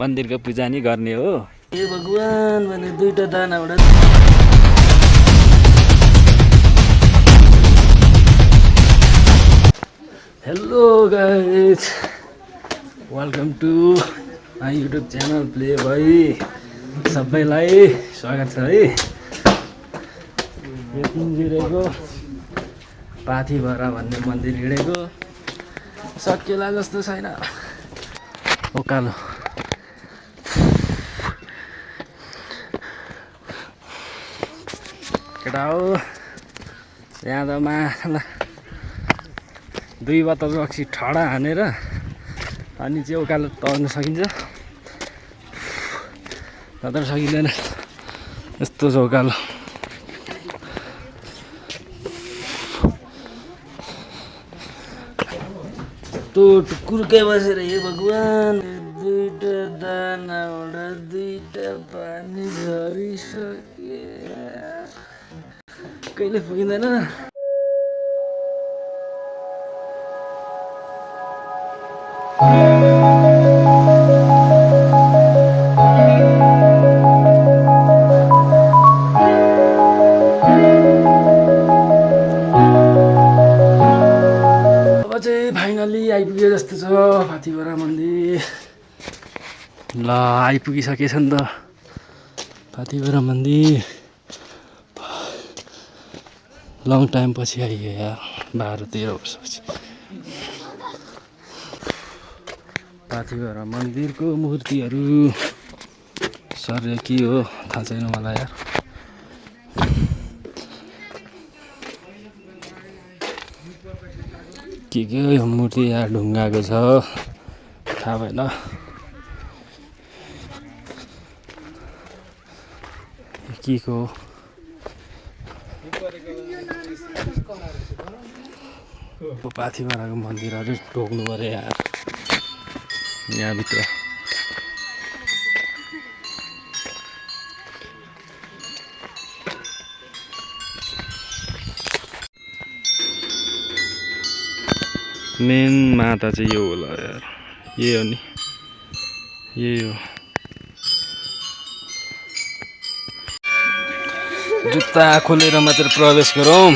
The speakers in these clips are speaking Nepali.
मन्दिरको पूजा नि गर्ने हो। हे भगवान भने दुईटा दानाबाट hello guys, welcome to my YouTube channel play भाइ। सबैलाई स्वागत छ है। यो हिँडेको पाथिभरा भन्ने मन्दिर हिँडेको सकिएला जस्तो छैन। उकालो केटा हो यहाँ त माथि 2 बोतल रक्सी ठडा हानेर अनि चाहिँ उकालो तर्न सकिन्छ, नत्र सकिँदैन। यस्तो छ उकालो। यस्तो टुकुर्कै बसेर हे भगवान दुईटा दानाबाट दुईटा पानी झरिसके, कहिले पुगिँदैन। अब चाहिँ फाइनली आइपुग्यो जस्तो छ पाथिभरा मन्दिर। ल आइपुगिसकेछ नि त पाथिभरा मन्दिर। लङ टाइम पछि आइयो यार, 12-13 वर्षपछि। पाथिभरा मन्दिरको मूर्तिहरू सर के हो थाहा छैन मलाई यार। के यो मूर्ति यार ढुङ्गाको छ, थाहा भएन। के को पाथिभराको मन्दिरहरू ढोक्नु पऱ्यो यार यहाँभित्र। मेन माता चाहिँ यो होला यार, यही हो नि, यही हो। जुत्ता खोलेर मात्र प्रवेश गरौँ।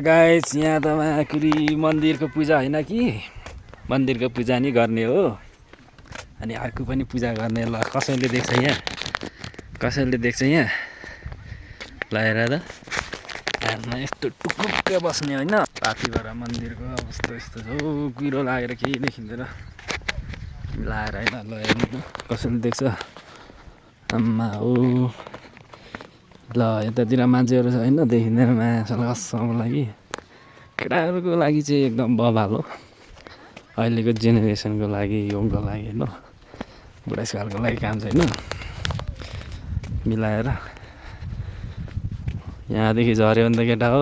गाइस यहाँ त माकुरी मन्दिरको पूजा होइन कि, मन्दिरको पूजा नि गर्ने हो। अनि अर्को पनि पूजा गर्ने। ल कसैले देख्छ यहाँ, कसैले देख्छ यहाँ लगाएर त हेर्न यस्तो टुक्क बस्ने होइन। पाथिभरा मन्दिरको अवस्था यस्तो छ, कुहिरो लागेर केही देखिँदैन लाएर होइन। ल हेर्नु कसैले देख्छ, आम्मा हो। ल यतातिर मान्छेहरू छ होइन, देखिँदैन मासको लागि। केटाहरूको लागि चाहिँ एकदम बवाल हो, अहिलेको जेनेरेसनको लागि, युगको लागि होइन। बुढेसकालको लागि काम छैन मिलाएर। यहाँदेखि झऱ्यो भने त केटा हो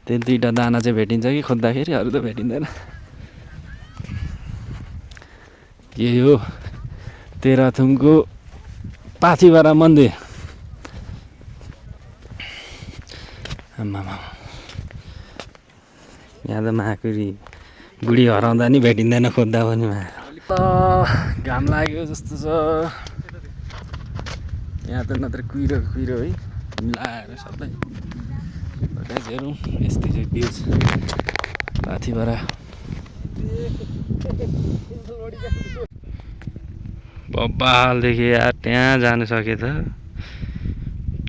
त्यो 2टा दाना चाहिँ भेटिन्छ कि खोज्दाखेरि, अरू त भेटिँदैन। यही हो तेह्रथुमको पाथिभरा मन्दिर। आम्मामा यहाँ त माकुरी बुढी हराउँदा नि भेटिँदैन खोज्दा पनि। घाम लाग्यो जस्तो छ यहाँ त, नत्र कुहिरो कुहिरो है मिलाएर सबै हेरौँ। यस्तै चाहिँ भ्युज पाथिभरा। बब्बालदेखि यार त्यहाँ जानु सके त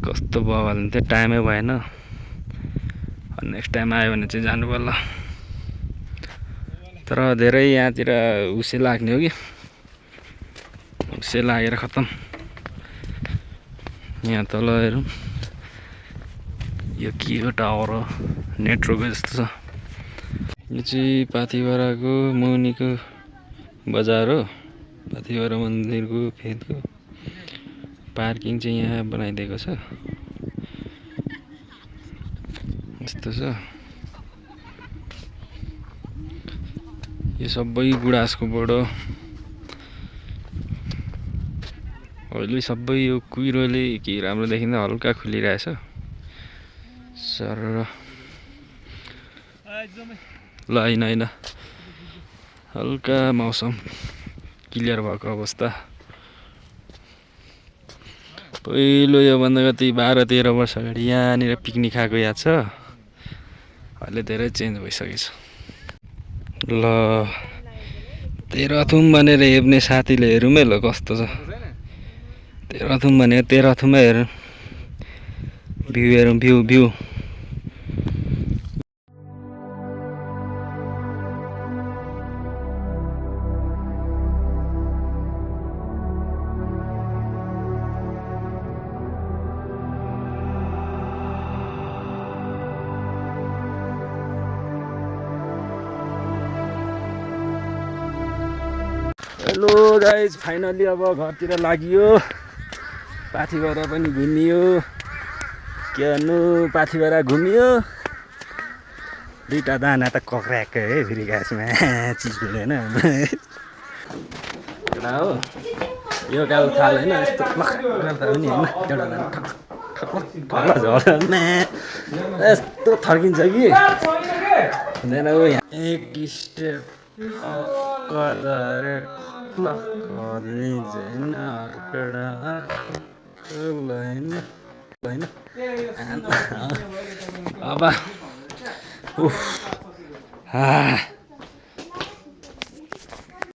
कस्तो बवाल हुन्थ्यो, टाइमै भएन। नेक्स्ट टाइम आयो भने चाहिँ जानु पर्ला। तर धेरै यहाँतिर उसे लाग्ने हो कि, उसे लागेर खत्तम। यहाँ तल हेरौँ यो के हो टावर हो नेटवर्कको जस्तो छ यो चाहिँ पाथिभराको मुनिको बजार हो पाथिभरा मन्दिरको फेदको पार्किङ चाहिँ यहाँ बनाइदिएको छ यस्तो छ यो सबै गुडाँसको बोर्ड हो अहिले सबै यो कुहिरोले के राम्रो देखिँदा हल्का खुलिरहेछ सर ल होइन हल्का मौसम क्लियर भएको अवस्था पहिलो योभन्दा कति 12-13 वर्ष अगाडि यहाँनिर पिकनिक खाएको याद छ अहिले धेरै चेन्ज भइसकेछ ल तेह्रथुम भनेर हेप्ने साथीले हेरौँ है ल कस्तो छ तेह्रथुम भनेको तेह्रथुममै हेरौँ भ्यू हेरौँ भ्यू हेलो गाइज फाइनली अब घरतिर लागियो पाथिभरा पनि घुमियो के भन्नु पाथिभरा घुमियो दुईटा दाना त कक्राएकै है फेरि गाछमा चिसले होइन एउटा हो यो गाउँ थाल होइन यस्तो गर्दा पनि होइन एउटा दाना झर्ना यस्तो थर्किन्छ कि हुँदैन हो यहाँ एक स्टेप अब